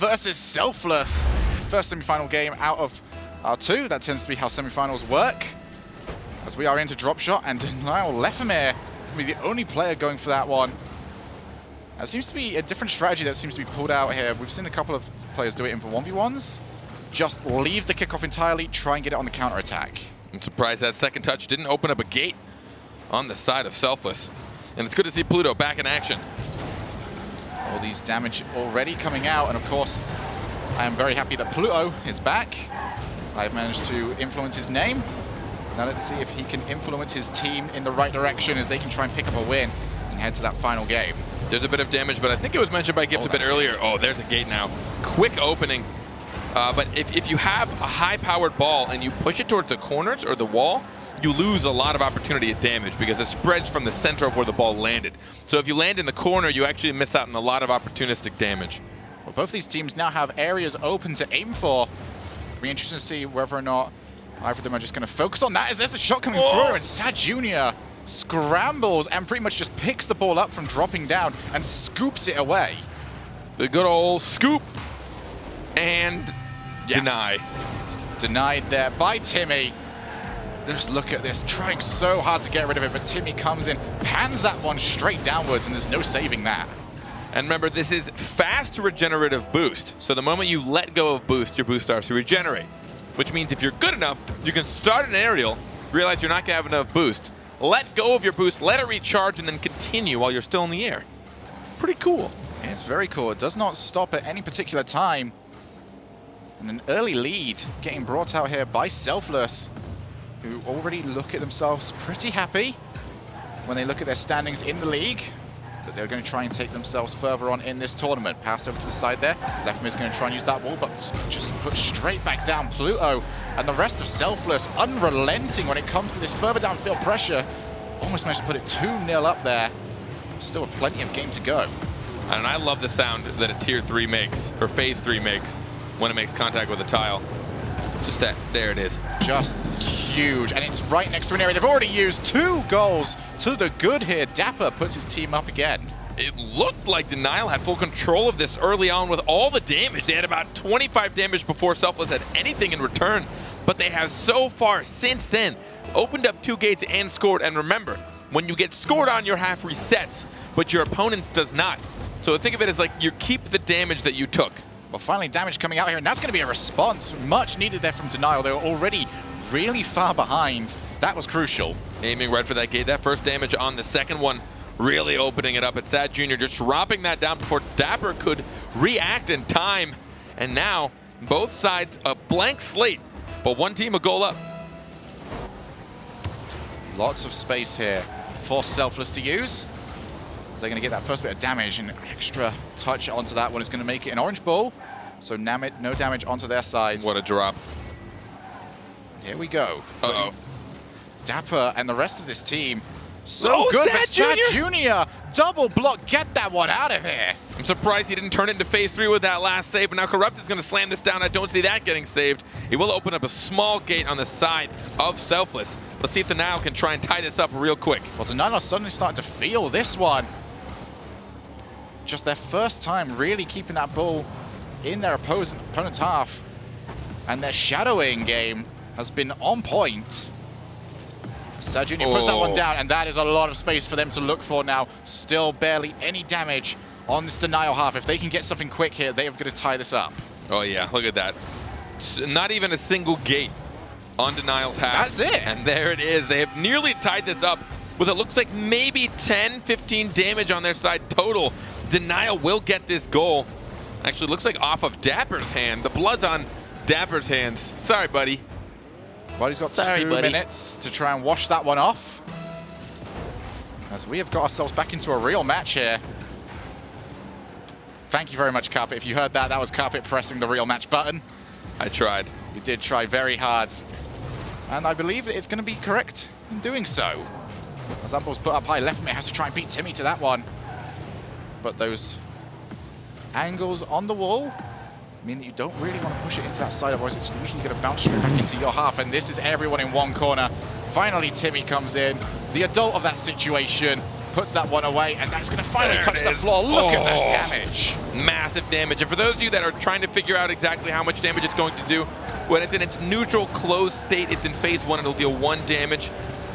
versus Selfless. First semi-final game out of our two. That tends to be how semi-finals work. As we are into drop shot, and Denial Lefamir is going to be the only player going for that one. That seems to be a different strategy that seems to be pulled out here. We've seen a couple of players do it in for 1v1s. Just leave the kickoff entirely, try and get it on the counter-attack. I'm surprised that second touch didn't open up a gate on the side of Selfless. And it's good to see Pluto back in action. All these damage already coming out, and of course, I am very happy that Pluto is back. I've managed to influence his name. Now let's see if he can influence his team in the right direction as they can try and pick up a win and head to that final game. There's a bit of damage, but I think it was mentioned by Gibbs a bit earlier. Oh, there's a gate now. Quick opening. But if you have a high-powered ball and you push it towards the corners or the wall, you lose a lot of opportunity at damage because it spreads from the center of where the ball landed. So if you land in the corner, you actually miss out on a lot of opportunistic damage. Well, both these teams now have areas open to aim for. It'll be interesting to see whether or not either of them are just going to focus on that as there's the shot coming through, and Sad Jr. scrambles and pretty much just picks the ball up from dropping down and scoops it away. The good old scoop and deny. Denied there by Timmy. Just look at this, trying so hard to get rid of it, but Timmy comes in, pans that one straight downwards, and there's no saving that. And remember, this is fast regenerative boost. So the moment you let go of boost, your boost starts to regenerate. Which means if you're good enough, you can start an aerial, realize you're not gonna have enough boost, let go of your boost, let it recharge, and then continue while you're still in the air. Pretty cool. It's very cool. It does not stop at any particular time. And an early lead getting brought out here by Selfless, who already look at themselves pretty happy when they look at their standings in the league, that they're going to try and take themselves further on in this tournament. Pass over to the side there. Lefamir's going to try and use that wall, but just put straight back down Pluto. And the rest of Selfless unrelenting when it comes to this further downfield pressure. Almost managed to put it 2-0 up there. Still plenty of game to go. And I love the sound that a tier 3 makes, or phase 3 makes, when it makes contact with a tile. Just that, there it is. Just huge, and it's right next to an area. They've already used 2 goals to the good here. Dapper puts his team up again. It looked like Denial had full control of this early on with all the damage. They had about 25 damage before Selfless had anything in return, but they have so far since then opened up 2 gates and scored. And remember, when you get scored on, your half resets, but your opponent does not. So think of it as like you keep the damage that you took. Well, finally damage coming out here, and that's going to be a response. Much needed there from Denial. They were already really far behind. That was crucial. Aiming right for that gate. That first damage on the second one, really opening it up. It's Sad Jr. just dropping that down before Dapper could react in time. And now, both sides a blank slate, but one team a goal up. Lots of space here for Selfless to use. They're going to get that first bit of damage, and extra touch onto that one is going to make it an orange ball. So no damage onto their side. What a drop. Here we go. Uh-oh. Dapper and the rest of this team. So good, but Sad Jr. Double block, get that one out of here. I'm surprised he didn't turn it into phase 3 with that last save, but now Corrupt is going to slam this down. I don't see that getting saved. He will open up a small gate on the side of Selfless. Let's see if Denial can try and tie this up real quick. Well, Denial are suddenly starting to feel this one. Just their first time really keeping that ball in their opponent's half. And their shadowing game has been on point. Sad Jr. puts that one down, and that is a lot of space for them to look for now. Still barely any damage on this Denial half. If they can get something quick here, they are going to tie this up. Oh yeah, look at that. Not even a single gate on Denial's half. That's it. And there it is. They have nearly tied this up with it looks like maybe 10, 15 damage on their side total. Denial will get this goal. Actually, looks like off of Dapper's hand. The blood's on Dapper's hands. Sorry, buddy. Well, he's got 2 minutes to try and wash that one off. As we have got ourselves back into a real match here. Thank you very much, Carpet. If you heard that, that was Carpet pressing the real match button. I tried. You did try very hard. And I believe that it's going to be correct in doing so. As that ball's put up high, Lefamir has to try and beat Timmy to that one. But those angles on the wall mean that you don't really want to push it into that side, otherwise it's usually going to bounce straight back into your half, and this is everyone in one corner. Finally, Timmy comes in, the adult of that situation, puts that one away, and that's going to finally touch the floor. Look at that damage. Massive damage. And for those of you that are trying to figure out exactly how much damage it's going to do, when it's in its neutral closed state, it's in phase 1, it'll deal 1 damage.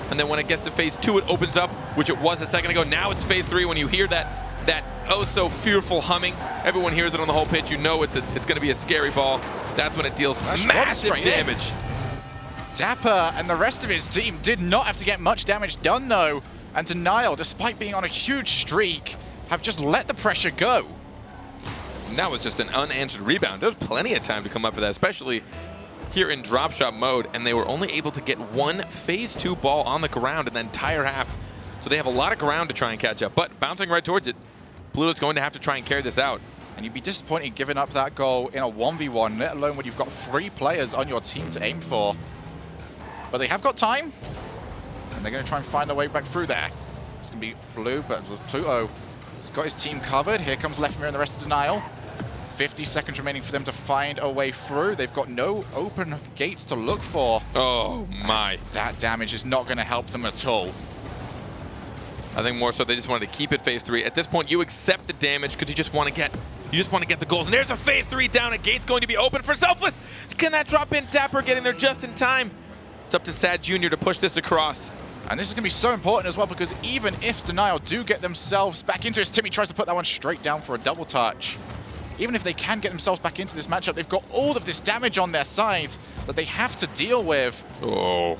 And then when it gets to phase 2, it opens up, which it was a second ago. Now it's phase 3. When you hear that oh so fearful humming, everyone hears it on the whole pitch. You know it's going to be a scary ball. That's when it deals massive damage. Dapper and the rest of his team did not have to get much damage done, though. And Denial, despite being on a huge streak, have just let the pressure go. And that was just an unanswered rebound. There was plenty of time to come up for that, especially here in drop shot mode. And they were only able to get 1 phase 2 ball on the ground in the entire half. So they have a lot of ground to try and catch up. But bouncing right towards it, Pluto's going to have to try and carry this out. And you'd be disappointed giving up that goal in a 1v1, let alone when you've got 3 players on your team to aim for. But they have got time, and they're going to try and find their way back through there. It's going to be Blue, but Pluto has got his team covered. Here comes Lefmir and the rest of Denial. 50 seconds remaining for them to find a way through. They've got no open gates to look for. Oh my. That damage is not going to help them at all. I think more so they just wanted to keep it phase 3. At this point, you accept the damage because you just want to get the goals. And there's a phase 3 down. A gate's going to be open for Selfless. Can that drop in? Dapper getting there just in time. It's up to Sad Jr. to push this across. And this is going to be so important as well, because even if Denial do get themselves back into it, Timmy tries to put that one straight down for a double touch. Even if they can get themselves back into this matchup, they've got all of this damage on their side that they have to deal with. Oh.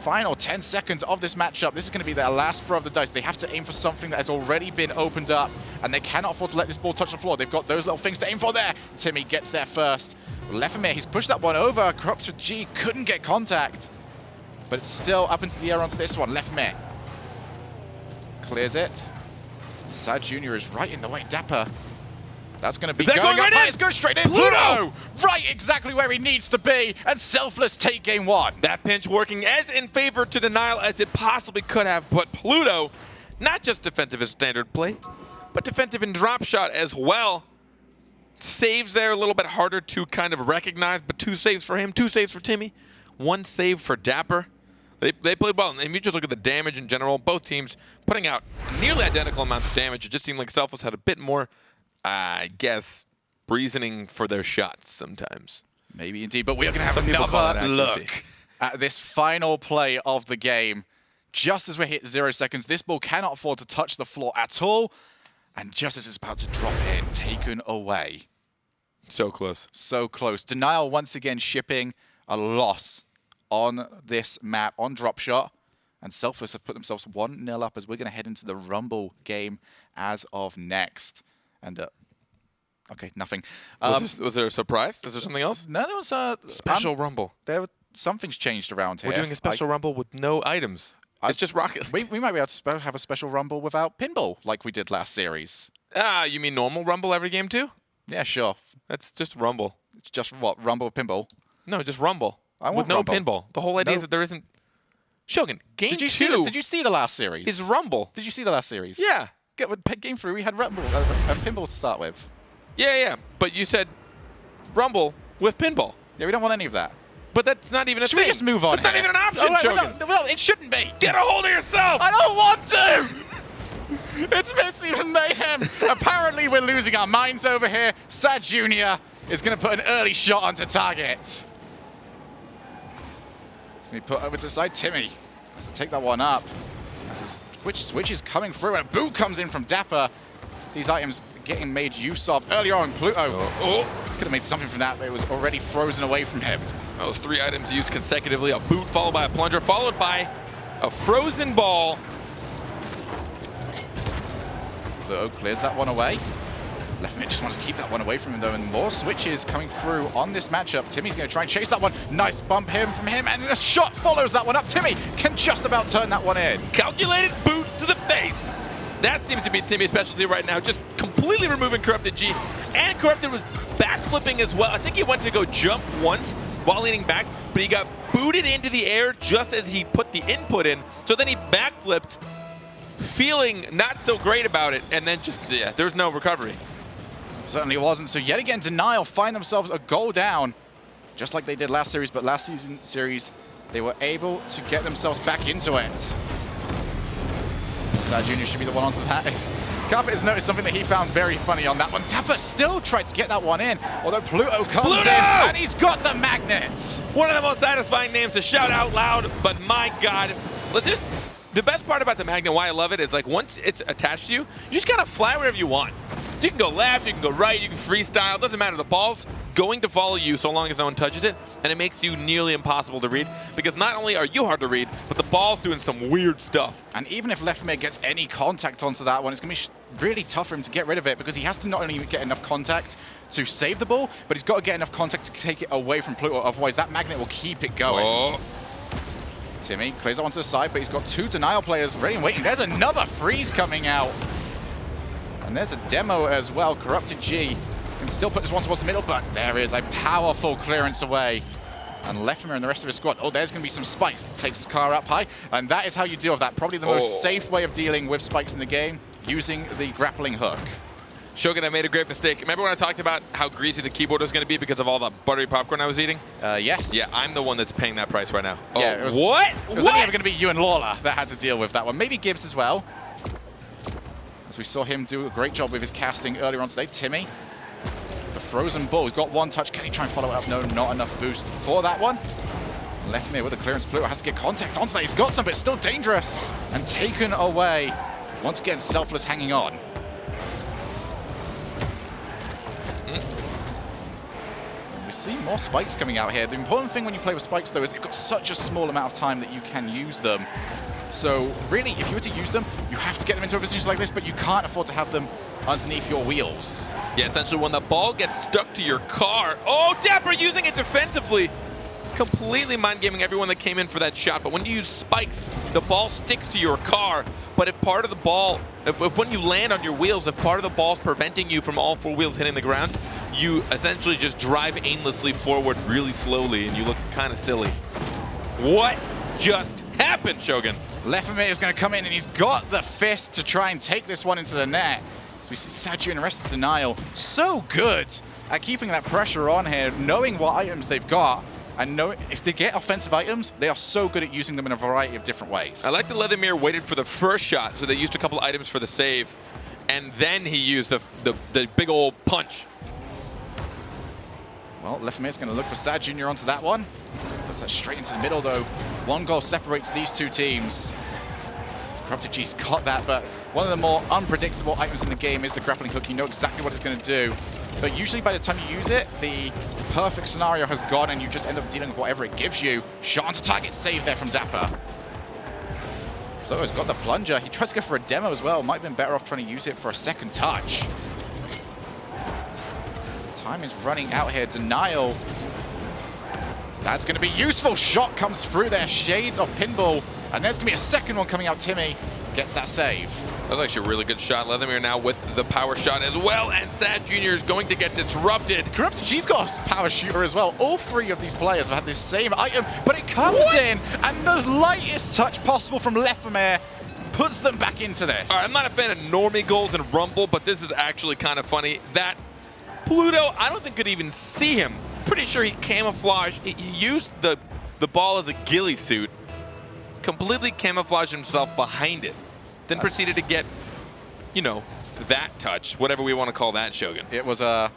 Final 10 seconds of this matchup. This is going to be their last throw of the dice. They have to aim for something that has already been opened up, and they cannot afford to let this ball touch the floor. They've got those little things to aim for there. Timmy gets there first. Lefmir, he's pushed that one over. Corrupted G couldn't get contact, but it's still up into the air onto this one. Lefmir clears it. Sad Jr. is right in the way. Dapper. That's going to be going right in. It's going straight in. Pluto! Right exactly where he needs to be. And Selfless take game 1. That pinch working as in favor to Denial as it possibly could have. But Pluto, not just defensive as standard play, but defensive in drop shot as well. Saves there a little bit harder to kind of recognize, but 2 saves for him, 2 saves for Timmy, 1 save for Dapper. They played well. And if you just look at the damage in general, both teams putting out nearly identical amounts of damage. It just seemed like Selfless had a bit more, I guess, reasoning for their shots sometimes. Maybe indeed, but we are going to have another look at this final play of the game. Just as we hit 0 seconds, this ball cannot afford to touch the floor at all. And just as it's about to drop in, taken away. So close. So close. Denial once again shipping a loss on this map, on drop shot. And Selfless have put themselves 1-0 up as we're going to head into the Rumble game as of next. And, okay, nothing. Was there a surprise? Is there something else? No, there was a special Rumble. Something's changed around here. We're doing a special Rumble with no items. It's just Rocket League. We might be able to have a special Rumble without pinball, like we did last series. Ah, you mean normal Rumble every game too? Yeah, sure. That's just Rumble. It's just what? Rumble with pinball? No, just Rumble. I want with no Rumble. Pinball. The whole idea is that there isn't. Shogun, game 2. Did you see the last series? Is Rumble. Did you see the last series? Yeah. Game 3, we had Rumble and pinball to start with. Yeah. But you said Rumble with pinball. Yeah, we don't want any of that. But that's not even a thing. Should we just move on? It's not even an option, Shogun. Well, it shouldn't be. Get a hold of yourself. I don't want to. It's Midseason Mayhem. Apparently, we're losing our minds over here. Sad Jr. is going to put an early shot onto target. It's going to be put over to the side. Timmy has to take that one up. As the switch is coming through, and a boot comes in from Dapper. These items getting made use of earlier on. Pluto could have made something from that, but it was already frozen away from him. Those 3 items used consecutively. A boot followed by a plunger, followed by a frozen ball. Pluto clears that one away. Lefmir just wants to keep that one away from him, though, and more switches coming through on this matchup. Timmy's going to try and chase that one. Nice bump from him, and a shot follows that one up. Timmy can just about turn that one in. Calculated boot to the face. That seems to be Timmy's specialty right now, just completely removing Corrupted G. And Corrupted was backflipping as well. I think he went to go jump once while leaning back, but he got booted into the air just as he put the input in. So then he backflipped, feeling not so great about it, and then just, yeah, there's no recovery. Certainly wasn't. So yet again, Denial find themselves a goal down, just like they did last series, but last series, they were able to get themselves back into it. Sad Jr. should be the one onto that. Carpet has noticed something that he found very funny on that one. Dapper still tried to get that one in, although Pluto comes in, and he's got the magnet. One of the most satisfying names to shout out loud, but my God. The best part about the magnet, why I love it, is like once it's attached to you, you just kind of fly wherever you want. So you can go left, you can go right, you can freestyle, it doesn't matter. The ball's going to follow you so long as no one touches it, and it makes you nearly impossible to read, because not only are you hard to read, but the ball's doing some weird stuff. And even if Lefamir gets any contact onto that one, it's going to be really tough for him to get rid of it, because he has to not only get enough contact to save the ball, but he's got to get enough contact to take it away from Pluto, otherwise that magnet will keep it going. Oh. Timmy clears that one to the side, but he's got two Denial players ready and waiting. There's another freeze coming out. And there's a demo as well. Corrupted G can still put this one towards the middle, but there is a powerful clearance away. And Lefamir and the rest of his squad. Oh, there's going to be some spikes. Takes his car up high, and that is how you deal with that. Probably the most safe way of dealing with spikes in the game, using the grappling hook. Shogun, I made a great mistake. Remember when I talked about how greasy the keyboard was going to be because of all the buttery popcorn I was eating? Yes. Yeah, I'm the one that's paying that price right now. Oh, yeah, what? It was only ever going to be you and Lawler that had to deal with that one. Maybe Gibbs as well. As we saw him do a great job with his casting earlier on today. Timmy, the Frozen Bull, he's got one touch. Can he try and follow it up? No, not enough boost for that one. Lefamir with a clearance. Pluto has to get contact onto that. He's got some, but it's still dangerous. And taken away. Once again, Selfless hanging on. We see more spikes coming out here. The important thing when you play with spikes, though, is they've got such a small amount of time that you can use them. So really, if you were to use them, you have to get them into a position like this, but you can't afford to have them underneath your wheels. Yeah, essentially when the ball gets stuck to your car. Oh, Dapper using it defensively. Completely mind-gaming everyone that came in for that shot. But when you use spikes, the ball sticks to your car. But if part of the ball, if when you land on your wheels, if part of the ball's preventing you from all four wheels hitting the ground, you essentially just drive aimlessly forward really slowly, and you look kind of silly. What just happened, Shogun? Lefamir is going to come in, and he's got the fist to try and take this one into the net. So we see Sadju and the rest of Denial so good at keeping that pressure on here, knowing what items they've got, and know if they get offensive items, they are so good at using them in a variety of different ways. I like that Leathermere waited for the first shot, so they used a couple items for the save, and then he used the big old punch. Well, Lefamir's going to look for Sad Jr. onto that one. Puts that straight into the middle, though. One goal separates these two teams. Corrupted G's got that, but one of the more unpredictable items in the game is the grappling hook. You know exactly what it's going to do. But usually by the time you use it, the perfect scenario has gone and you just end up dealing with whatever it gives you. Shot onto target, save there from Dapper. Pluto's got the plunger. He tries to go for a demo as well. Might have been better off trying to use it for a second touch. Time is running out here. Denial. That's going to be useful. Shot comes through there. Shades of pinball. And there's going to be a second one coming out. Timmy gets that save. That was actually a really good shot. Leathermere now with the power shot as well. And Sad Jr. is going to get disrupted. Corrupted G's got a power shooter as well. All three of these players have had this same item, but it comes in, and the lightest touch possible from Lefamir puts them back into this. All right, I'm not a fan of normie goals and Rumble, but this is actually kind of funny. That Pluto, I don't think could even see him. Pretty sure he camouflaged. He used the ball as a ghillie suit, completely camouflaged himself behind it, then proceeded to get, you know, that touch, whatever we want to call that, Shogun. It was yeah,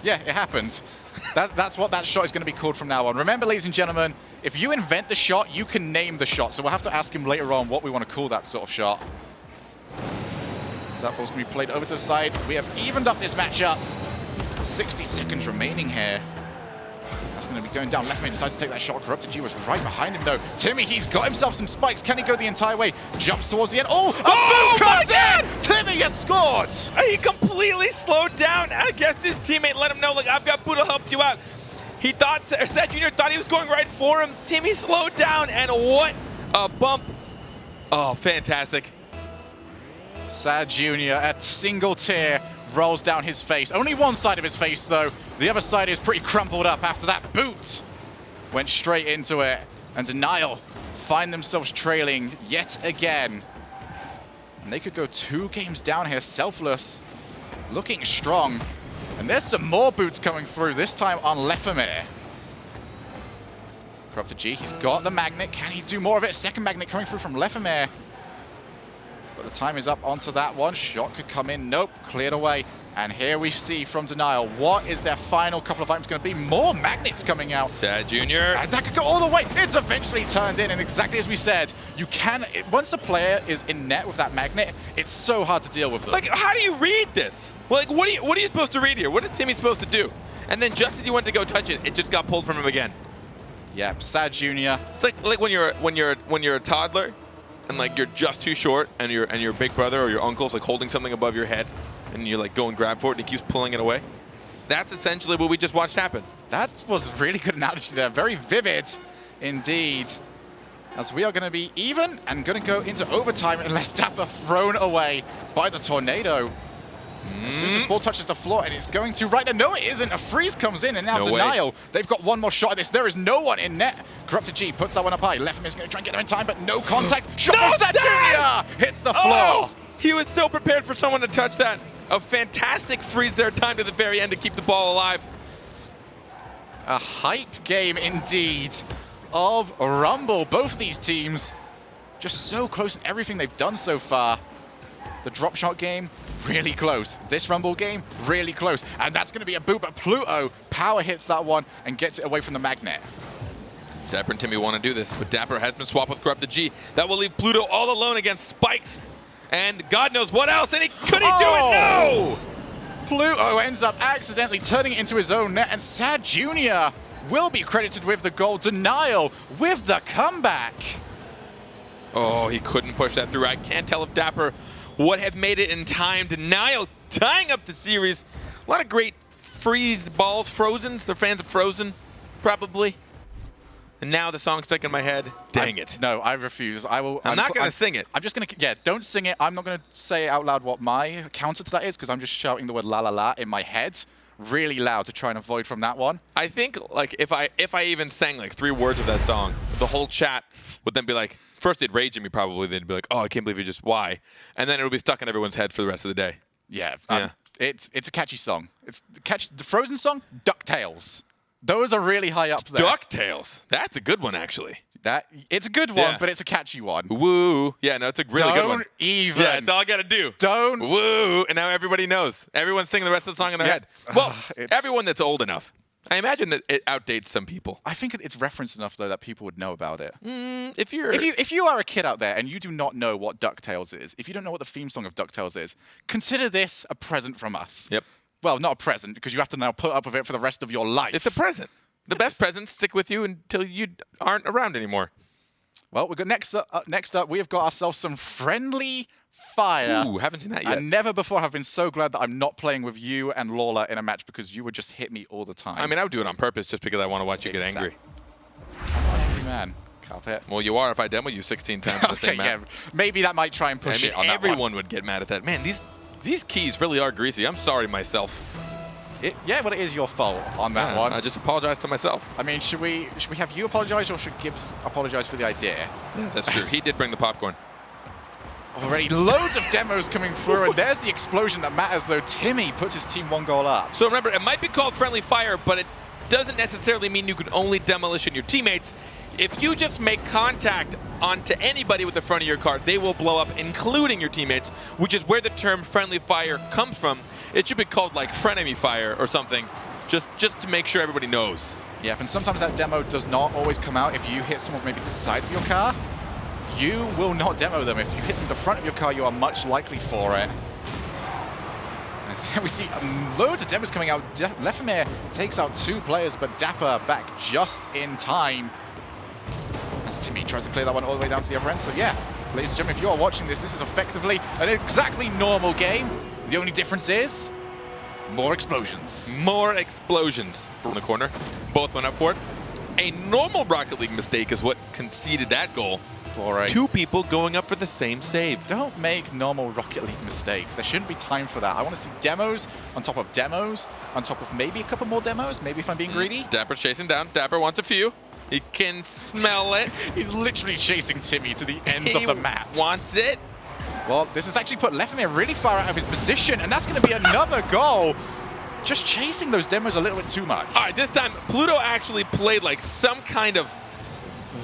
it happened. That's what that shot is going to be called from now on. Remember, ladies and gentlemen, if you invent the shot, you can name the shot. So we'll have to ask him later on what we want to call that sort of shot. So that ball's going to be played over to the side. We have evened up this matchup. 60 seconds remaining here. That's going to be going down. Lefamir decides to take that shot. Corrupted G was right behind him, though. Timmy, he's got himself some spikes. Can he go the entire way? Jumps towards the end. Oh, a boom comes in! Timmy has scored! He completely slowed down. I guess his teammate let him know, like, I've got Boo to help you out. He thought, Sad Jr. thought he was going right for him. Timmy slowed down, and what a bump. Oh, fantastic. Sad Jr., a single tear rolls down his face. Only one side of his face, though. The other side is pretty crumpled up after that boot. Went straight into it. And Denial find themselves trailing yet again. And they could go 2 games down here. Selfless looking strong. And there's some more boots coming through, this time on Lefamir. Corrupted G, he's got the magnet. Can he do more of it? Second magnet coming through from Lefamir. But the time is up onto that one. Shot could come in. Nope, cleared away. And here we see from Denial, what is their final couple of items going to be? More magnets coming out. Sad Jr. And that could go all the way. It's eventually turned in, and exactly as we said, you can, once a player is in net with that magnet, it's so hard to deal with them. Like, how do you read this? Like, what are you supposed to read here? What is Timmy supposed to do? And then just as you went to go touch it, it just got pulled from him again. Yep, Sad Jr. It's like when you're a toddler, and like you're just too short, and your big brother or your uncle's like holding something above your head, and you like go and grab for it, and he keeps pulling it away. That's essentially what we just watched happen. That was a really good analogy there. Very vivid indeed. As we are going to be even and going to go into overtime unless Dapper thrown away by the tornado. As soon as this ball touches the floor, and it's going to right there. No, it isn't. A freeze comes in, and now Denial. They've got one more shot at this. There is no one in net. Corrupted G puts that one up high. Left is going to try and get them in time, but no contact. Shot from Sad Jr. Hits the floor. He was so prepared for someone to touch that. A fantastic freeze there, time to the very end to keep the ball alive. A hype game indeed of Rumble. Both these teams just so close in everything they've done so far. The drop shot game, really close. This Rumble game, really close. And that's going to be a boot, but Pluto power hits that one and gets it away from the magnet. Dapper and Timmy want to do this, but Dapper has been swapped with Corrupted G. That will leave Pluto all alone against Spikes. And God knows what else, and could he do it? No! Pluto ends up accidentally turning it into his own net, and Sad Jr. will be credited with the goal. Denial with the comeback. Oh, he couldn't push that through. I can't tell if Dapper would have made it in time. Denial tying up the series. A lot of great freeze balls, Frozens. They're fans of Frozen, probably. And now the song's stuck in my head. Dang it. No, I refuse. I'm not going to sing it. I'm just going to, yeah, don't sing it. I'm not going to say out loud what my counter to that is, because I'm just shouting the word la la la in my head really loud to try and avoid from that one. I think, like, if I even sang, like, 3 words of that song, the whole chat would then be like, first they'd rage at me probably. They'd be like, oh, I can't believe you just, why? And then it would be stuck in everyone's head for the rest of the day. Yeah. It's a catchy song. It's the Frozen song, DuckTales. Those are really high up there. DuckTales. That's a good one, actually. It's a good one, but it's a catchy one. Woo. Yeah, no, it's a really good one. Don't even. Yeah, it's all I got to do. Don't. Woo. And now everybody knows. Everyone's singing the rest of the song in their head. Well, everyone that's old enough. I imagine that it outdates some people. I think it's referenced enough, though, that people would know about it. If you are a kid out there and you do not know what DuckTales is, if you don't know what the theme song of DuckTales is, consider this a present from us. Yep. Well, not a present, because you have to now put up with it for the rest of your life. It's a present. The best presents stick with you until you aren't around anymore. Well, we got next up, we have got ourselves some friendly fire. Ooh, haven't seen that yet. And never before have been so glad that I'm not playing with you and Lola in a match, because you would just hit me all the time. I mean, I would do it on purpose just because I want to watch you get angry. I'm an angry man. Carpet. Well, you are if I demo you 16 times in the same map. Yeah, maybe that might try and push it on that one. Everyone would get mad at that. Man, these keys really are greasy. I'm sorry myself. It is your fault on that one. I just apologize to myself. I mean, should we have you apologize, or should Gibbs apologize for the idea? Yeah, that's true. He did bring the popcorn. Already loads of demos coming through, and there's the explosion that matters, though. Timmy puts his team 1 goal up. So remember, it might be called friendly fire, but it doesn't necessarily mean you can only demolition your teammates. If you just make contact onto anybody with the front of your car, they will blow up, including your teammates, which is where the term friendly fire comes from. It should be called like frenemy fire or something, just to make sure everybody knows. Yeah, and sometimes that demo does not always come out. If you hit someone maybe the side of your car, you will not demo them. If you hit them the front of your car, you are much likely for it. And we see loads of demos coming out. Lefemir takes out 2 players, but Dapper back just in time. As Timmy tries to clear that one all the way down to the other end. So yeah, ladies and gentlemen, if you are watching this, this is effectively an exactly normal game. The only difference is more explosions. More explosions from the corner. Both went up for it. A normal Rocket League mistake is what conceded that goal. For 2 people going up for the same save. Don't make normal Rocket League mistakes. There shouldn't be time for that. I want to see demos on top of demos, on top of maybe a couple more demos, maybe if I'm being greedy. Dapper's chasing down. Dapper wants a few. He can smell it. He's literally chasing Timmy to the ends of the map. He wants it. Well, this has actually put Lefemir really far out of his position, and that's going to be another goal. Just chasing those demos a little bit too much. All right, this time, Pluto actually played like some kind of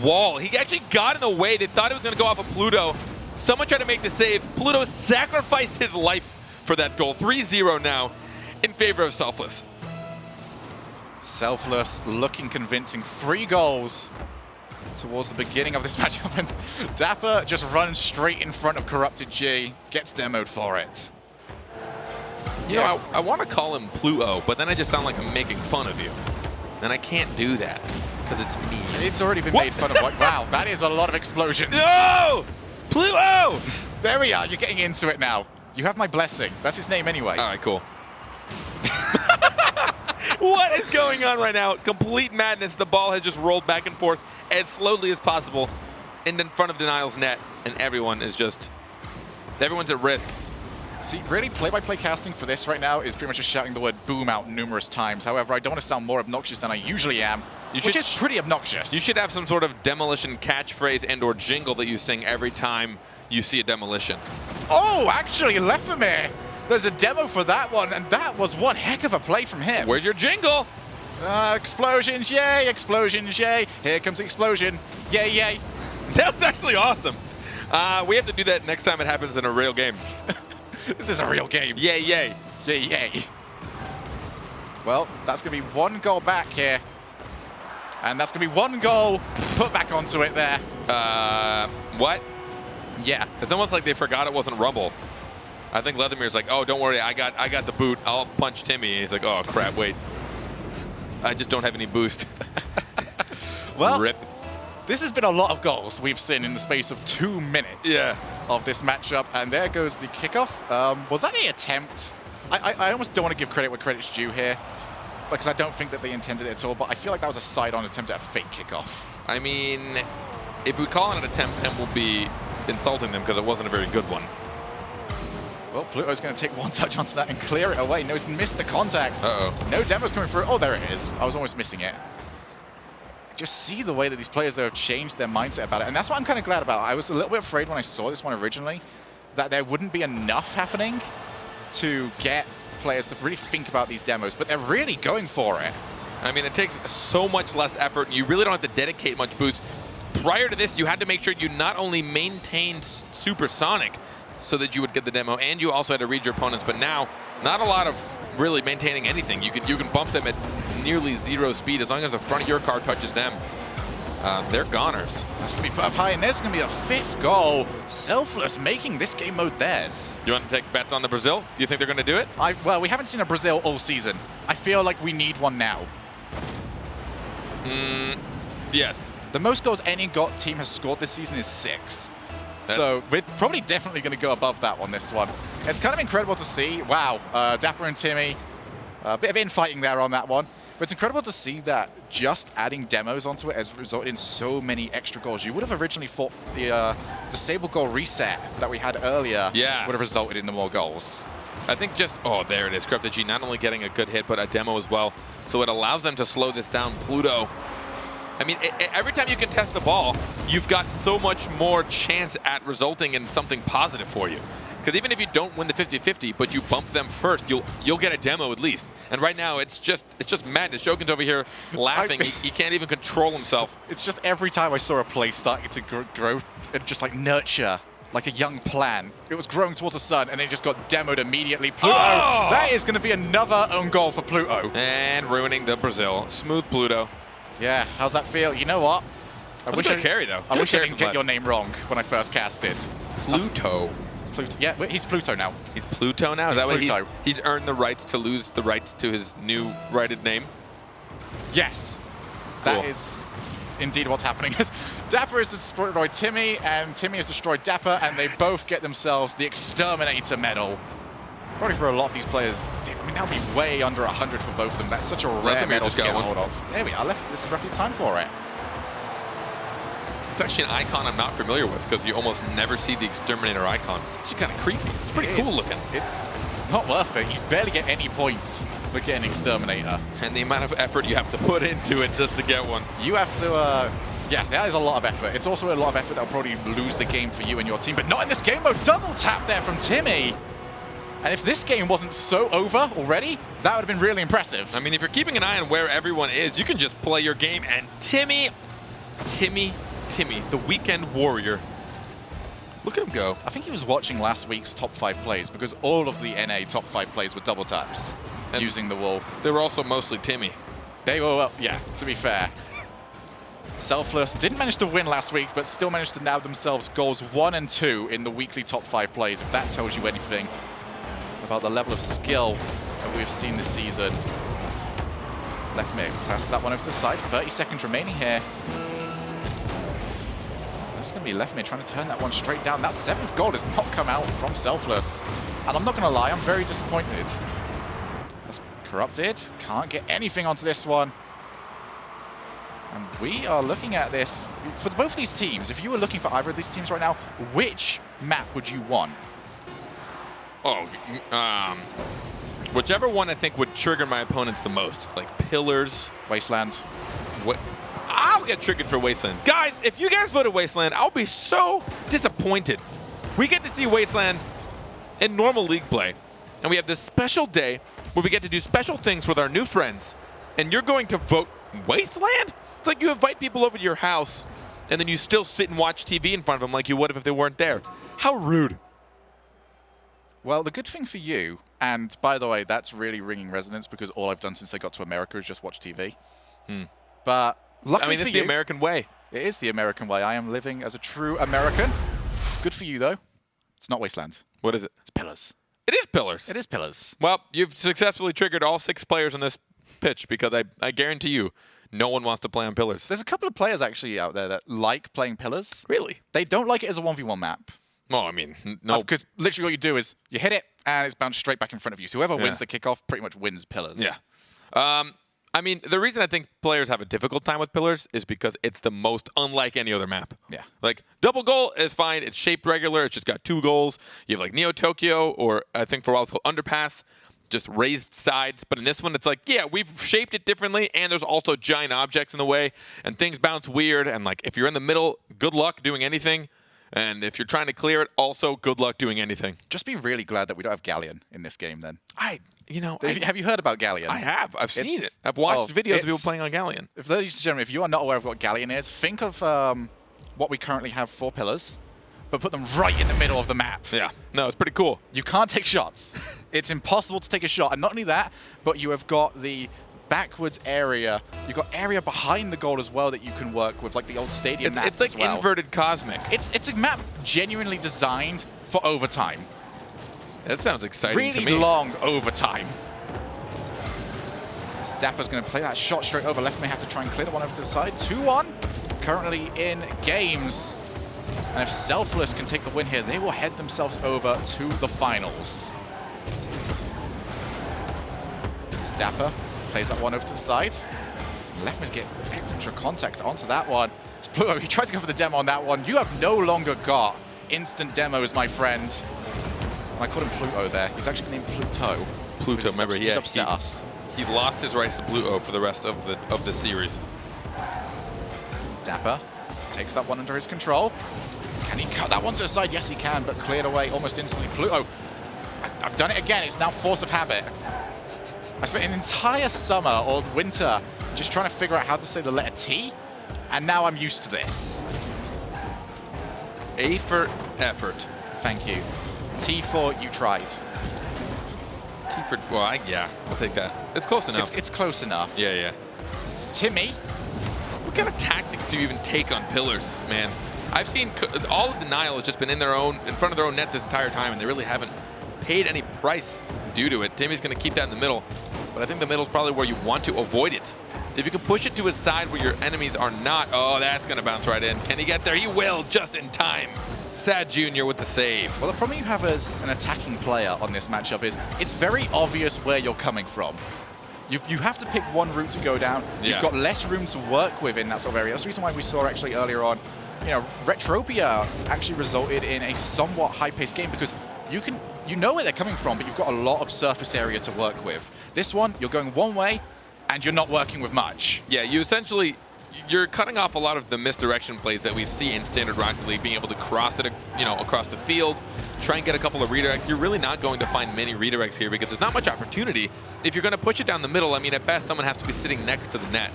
wall. He actually got in the way. They thought it was going to go off of Pluto. Someone tried to make the save. Pluto sacrificed his life for that goal. 3-0 now in favor of Selfless. Selfless looking convincing. 3 goals towards the beginning of this matchup, and Dapper just runs straight in front of Corrupted G, gets demoed for it. You know, I want to call him Pluto, but then I just sound like I'm making fun of you. And I can't do that, because it's me. It's already been made fun of. Like, wow, that is a lot of explosions. No! Pluto! There we are, you're getting into it now. You have my blessing. That's his name anyway. All right, cool. What is going on right now? Complete madness. The ball has just rolled back and forth as slowly as possible in front of Denial's net, and everyone's at risk. See, really, play-by-play casting for this right now is pretty much just shouting the word boom out numerous times. However, I don't want to sound more obnoxious than I usually am, which is pretty obnoxious. You should have some sort of demolition catchphrase and or jingle that you sing every time you see a demolition. Oh, actually, Lefamir, there's a demo for that one, and that was one heck of a play from him. Where's your jingle? Explosions, yay, explosions, yay. Here comes the explosion, yay, yay. That was actually awesome. We have to do that next time it happens in a real game. This is a real game. Yay, yay. Yay, yay. Well, that's going to be 1 goal back here. And that's going to be 1 goal put back onto it there. What? Yeah. It's almost like they forgot it wasn't Rumble. I think Leathermir's like, oh, don't worry, I got the boot. I'll punch Timmy. And he's like, oh, crap, wait. I just don't have any boost. Well, RIP. This has been a lot of goals we've seen in the space of 2 minutes of this matchup. And there goes the kickoff. Was that an attempt? I almost don't want to give credit where credit's due here, because I don't think that they intended it at all, but I feel like that was a side-on attempt at a fake kickoff. I mean, if we call it an attempt, then we'll be insulting them because it wasn't a very good one. Well, Pluto's going to take 1 touch onto that and clear it away. No, he's missed the contact. Uh-oh. No demo's coming through. Oh, there it is. I was almost missing it. Just see the way that these players have changed their mindset about it. And that's what I'm kind of glad about. I was a little bit afraid when I saw this one originally that there wouldn't be enough happening to get players to really think about these demos, but they're really going for it. I mean, it takes so much less effort, and you really don't have to dedicate much boost. Prior to this, you had to make sure you not only maintained Supersonic so that you would get the demo, and you also had to read your opponents, but now, not a lot of really maintaining anything. You can bump them at nearly 0 speed as long as the front of your car touches them. They're goners. Has to be put up high, and there's going to be a 5th goal. Selfless making this game mode theirs. You want to take bets on the Brazil? Do you think they're going to do it? Well, we haven't seen a Brazil all season. I feel like we need one now. Yes. The most goals any team has scored this season is 6. So we're probably definitely going to go above that one this one. It's kind of incredible to see. Wow, Dapper and Timmy, a bit of infighting there on that one. But it's incredible to see that just adding demos onto it has resulted in so many extra goals. You would have originally thought the disable goal reset that we had earlier would have resulted in the more goals. I think just, oh, there it is. Corrupted G not only getting a good hit, but a demo as well. So it allows them to slow this down. Pluto, I mean, every time you can test the ball, you've got so much more chance at resulting in something positive for you. Because even if you don't win the 50-50, but you bump them first, you'll get a demo at least. And right now, it's just madness. Shogun's over here laughing. He can't even control himself. It's just every time I saw a play starting to grow and just like nurture like a young plant. It was growing towards the sun, and it just got demoed immediately. Pluto, that is going to be another own goal for Pluto. And ruining the Brazil. Smooth Pluto. Yeah, how's that feel? You know what? I wish I carry though. I wish I didn't get your name wrong when I first cast it. Pluto. Pluto. Yeah, he's Pluto now. He's Pluto now? Is that what he's earned the rights to lose the rights to his new righted name? Yes. Cool. That is indeed what's happening. Dapper has destroyed Timmy, and Timmy has destroyed Dapper, and they both get themselves the Exterminator medal. Probably for a lot of these players, I mean, that would be way under 100 for both of them. That's such a rare medal to get hold of. There we are. This is roughly time for it. It's actually an icon I'm not familiar with because you almost never see the Exterminator icon. It's actually kind of creepy. It's pretty cool looking. It's not worth it. You barely get any points for getting Exterminator. And the amount of effort you have to put into it just to get one. You have to, yeah, that is a lot of effort. It's also a lot of effort that'll probably lose the game for you and your team, but not in this game mode. Double tap there from Timmy. And if this game wasn't so over already, that would have been really impressive. I mean, if you're keeping an eye on where everyone is, you can just play your game. And Timmy, the weekend warrior. Look at him go. I think he was watching last week's top 5 plays because all of the NA top 5 plays were double taps and using the wall. They were also mostly Timmy. They were, well, yeah, to be fair. Selfless didn't manage to win last week, but still managed to nab themselves goals 1 and 2 in the weekly top 5 plays, if that tells you anything about the level of skill that we've seen this season. Left mid, passes that one over to the side. 30 seconds remaining here. That's going to be left mid trying to turn that one straight down. That 7th goal does not come out from Selfless. And I'm not going to lie, I'm very disappointed. That's corrupted. Can't get anything onto this one. And we are looking at this. For both these teams, if you were looking for either of these teams right now, which map would you want? Oh, whichever one I think would trigger my opponents the most. Like Pillars. Wasteland. What? I'll get triggered for Wasteland. Guys, if you guys voted Wasteland, I'll be so disappointed. We get to see Wasteland in normal league play. And we have this special day where we get to do special things with our new friends. And you're going to vote Wasteland? It's like you invite people over to your house and then you still sit and watch TV in front of them like you would if they weren't there. How rude. Well, the good thing for you, and by the way, that's really ringing resonance because all I've done since I got to America is just watch TV. But luckily it's for the you, American way. It is the American way. I am living as a true American. Good for you, though. It's not Wasteland. What is it? It's Pillars. It is Pillars. It is Pillars. Well, you've successfully triggered all 6 players on this pitch because I guarantee you, no one wants to play on Pillars. There's a couple of players actually out there that like playing Pillars. Really? They don't like it as a 1v1 map. Oh, I mean, no. Because literally all you do is you hit it and it's bounced straight back in front of you. So whoever wins the kickoff pretty much wins Pillars. Yeah. I mean, the reason I think players have a difficult time with Pillars is because it's the most unlike any other map. Yeah. Like, double goal is fine. It's shaped regular. It's just got 2 goals. You have like Neo Tokyo, or I think for a while it's called Underpass. Just raised sides. But in this one, it's like, yeah, we've shaped it differently, and there's also giant objects in the way, and things bounce weird. And like, if you're in the middle, good luck doing anything. And if you're trying to clear it, also good luck doing anything. Just be really glad that we don't have Galleon in this game then. Have you heard about Galleon? I have. I've seen it. I've watched videos of people playing on Galleon. Ladies and gentlemen, if you are not aware of what Galleon is, think of what we currently have for Pillars, but put them right in the middle of the map. Yeah. No, it's pretty cool. You can't take shots. It's impossible to take a shot. And not only that, but you have got the backwards area. You've got area behind the goal as well that you can work with, like the old stadium map It's like as well. inverted Cosmic. It's a map genuinely designed for overtime. That sounds exciting to me. Really long overtime. Dapper's going to play that shot straight over. Left may has to try and clear the one over to the side. 2-1. Currently in games. And if Selfless can take the win here, they will head themselves over to the finals. Dapper plays that one over to the side. Left must get extra contact onto that one. It's Pluto. He tried to go for the demo on that one. You have no longer got instant demos, my friend. And I called him Pluto there. He's actually named Pluto. Pluto, remember, he's upset us. He lost his rights to Pluto for the rest of the series. Dapper takes that one under his control. Can he cut that one to the side? Yes, he can, but cleared away almost instantly. Pluto, I've done it again. It's now force of habit. I spent an entire summer or winter just trying to figure out how to say the letter T, and now I'm used to this. A for effort. Thank you. T for you tried. T for, well, yeah, I'll take that. It's close enough. It's close enough. Yeah, yeah. It's Timmy. What kind of tactics do you even take on Pillars, man? I've seen all of Denial has just been in front of their own net this entire time, and they really haven't paid any price due to it. Timmy's going to keep that in the middle, but I think the middle is probably where you want to avoid it. If you can push it to his side where your enemies are not, oh, that's going to bounce right in. Can he get there? He will, just in time. Sad Junior with the save. Well, the problem you have as an attacking player on this matchup is it's very obvious where you're coming from. You have to pick one route to go down. Yeah. You've got less room to work with in that sort of area. That's the reason why we saw actually earlier on, Retropia actually resulted in a somewhat high-paced game because you know where they're coming from, but you've got a lot of surface area to work with. This one, you're going one way, and you're not working with much. Yeah, you're cutting off a lot of the misdirection plays that we see in Standard Rocket League, being able to cross it, across the field, try and get a couple of redirects. You're really not going to find many redirects here because there's not much opportunity. If you're going to push it down the middle, I mean, at best, someone has to be sitting next to the net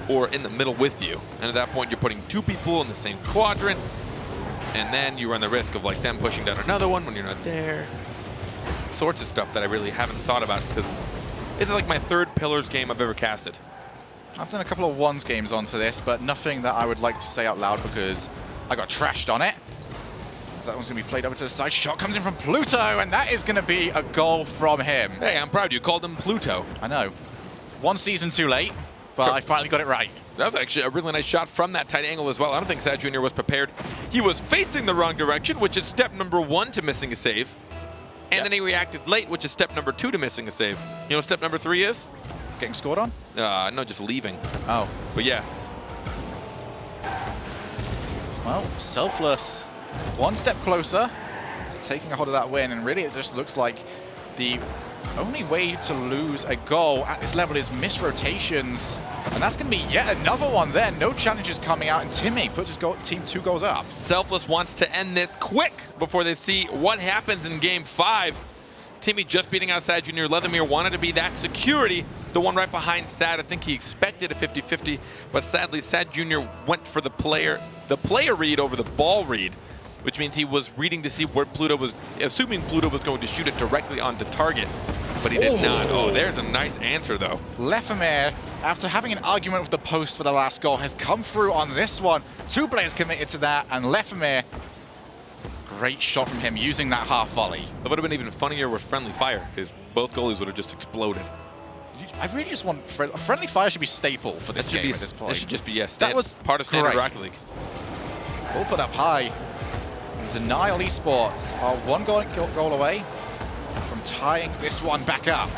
or in the middle with you. And at that point, you're putting 2 people in the same quadrant. And then you run the risk of like them pushing down another one when you're not there. Sorts of stuff that I really haven't thought about because this is like my third Pillars game I've ever casted. I've done a couple of ones games onto this, but nothing that I would like to say out loud because I got trashed on it. So that one's going to be played over to the side. Shot comes in from Pluto, and that is going to be a goal from him. Hey, I'm proud you called him Pluto. I know. One season too late, but I finally got it right. That was actually a really nice shot from that tight angle as well. I don't think Sad Jr. was prepared. He was facing the wrong direction, which is step number 1 to missing a save. And then he reacted late, which is step number 2 to missing a save. You know what step number 3 is? Getting scored on? No, just leaving. Oh. But yeah. Well, Selfless, one step closer to taking a hold of that win, and really it just looks like the only way to lose a goal at this level is missed rotations, and that's going to be yet another one there. No challenges coming out, and Timmy puts his team 2 goals up. Selfless wants to end this quick before they see what happens in Game 5. Timmy just beating out Sad Jr. Leathermere wanted to be that security, the one right behind Sad. I think he expected a 50-50, but sadly Sad Jr. went for the player read over the ball read, which means he was reading to see where Pluto was, assuming Pluto was going to shoot it directly onto target, but he did not. Oh, there's a nice answer though. Leathermere, after having an argument with the post for the last goal, has come through on this one. 2 players committed to that, and Leathermere, great shot from him using that half volley. It would have been even funnier with friendly fire, because both goalies would have just exploded. I really just want friendly fire should be staple for this game at this point. It should just be that was part of standard great. Rocket League. All put up high. Denial eSports are 1 goal away from tying this one back up.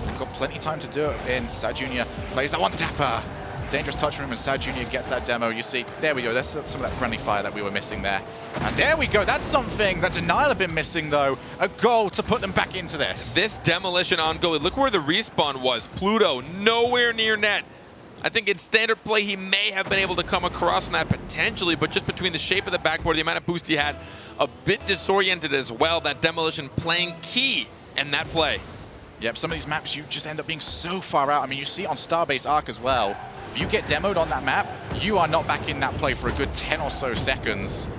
They've got plenty of time to do it in. Sad Jr. plays that one dapper. Dangerous touch from him, and Sad Jr. gets that demo. You see, there we go. There's some of that friendly fire that we were missing there. And there we go. That's something that Denial have been missing, though. A goal to put them back into this. This demolition on goal. Look where the respawn was. Pluto, nowhere near net. I think in standard play, he may have been able to come across from that potentially, but just between the shape of the backboard, the amount of boost he had, a bit disoriented as well. That demolition playing key in that play. Yep, some of these maps, you just end up being so far out. I mean, you see on Starbase Arc as well. If you get demoed on that map, you are not back in that play for a good 10 or so seconds.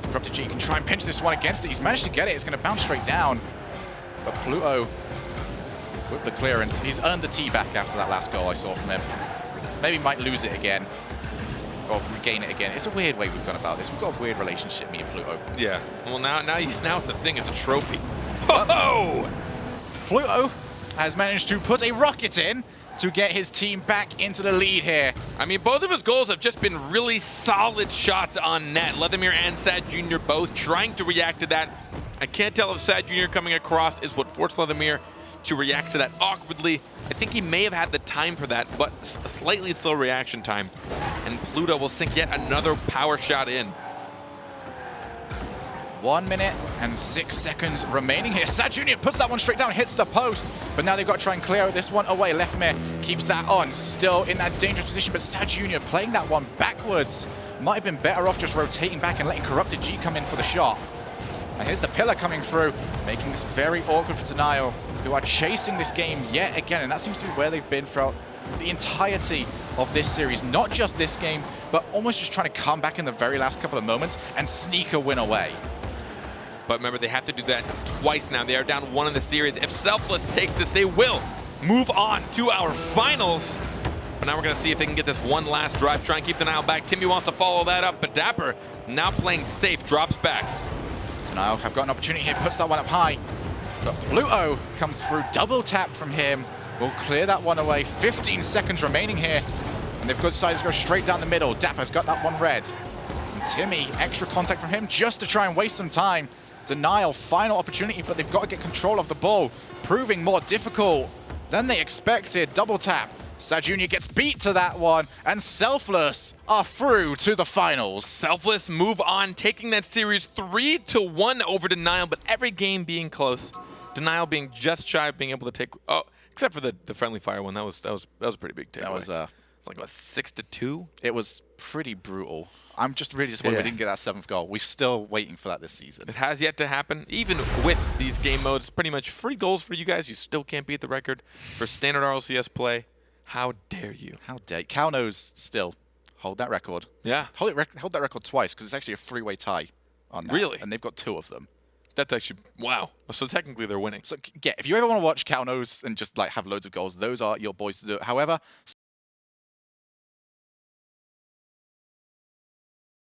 Corrupted G can try and pinch this one against it. He's managed to get it. It's going to bounce straight down. But Pluto, with the clearance, he's earned the tee back after that last goal I saw from him. Maybe might lose it again, or regain it again. It's a weird way we've gone about this. We've got a weird relationship, me and Pluto. Yeah. Well, now it's a thing. It's a trophy. Oh! Pluto has managed to put a rocket in to get his team back into the lead here. I mean, both of his goals have just been really solid shots on net. Leathermere and Sad Jr. both trying to react to that. I can't tell if Sad Jr. coming across is what forced Leathermere to react to that awkwardly. I think he may have had the time for that, but a slightly slow reaction time. And Pluto will sink yet another power shot in. 1 minute and 6 seconds remaining here. Sad Jr. puts that one straight down, hits the post, but now they've got to try and clear this one away. Leathermere keeps that on, still in that dangerous position, but Sad Jr. playing that one backwards. Might have been better off just rotating back and letting Corrupted G come in for the shot. And here's the pillar coming through, making this very awkward for Denial, who are chasing this game yet again, and that seems to be where they've been throughout the entirety of this series. Not just this game, but almost just trying to come back in the very last couple of moments and sneak a win away. But remember, they have to do that twice now. They are down 1 in the series. If Selfless takes this, they will move on to our finals. But now we're going to see if they can get this one last drive, try and keep Denial back. Timmy wants to follow that up, but Dapper, now playing safe, drops back. Denial have got an opportunity here, puts that one up high. But Pluto comes through, double tap from him. Will clear that one away. 15 seconds remaining here. And they've got decided to go straight down the middle. Dapper's got that one red. And Timmy, extra contact from him just to try and waste some time. Denial, final opportunity, but they've got to get control of the ball, proving more difficult than they expected. Double tap. Sad Jr. gets beat to that one, and Selfless are through to the finals. Selfless move on, taking that series 3-1 over Denial, but every game being close. Denial being just shy of being able to take, except for the friendly fire one. That was a pretty big takeaway. That was it's like, what, 6-2? It was pretty brutal. I'm just really disappointed we didn't get that 7th goal. We're still waiting for that this season. It has yet to happen. Even with these game modes, pretty much free goals for you guys. You still can't beat the record for standard RLCS play. How dare you? How dare you? Kauno's still hold that record. Yeah. Hold that record twice, because it's actually a 3-way tie on that. Really? And they've got 2 of them. That's actually, wow. So technically they're winning. So yeah, if you ever want to watch Kaunos and just like have loads of goals, those are your boys to do it. However,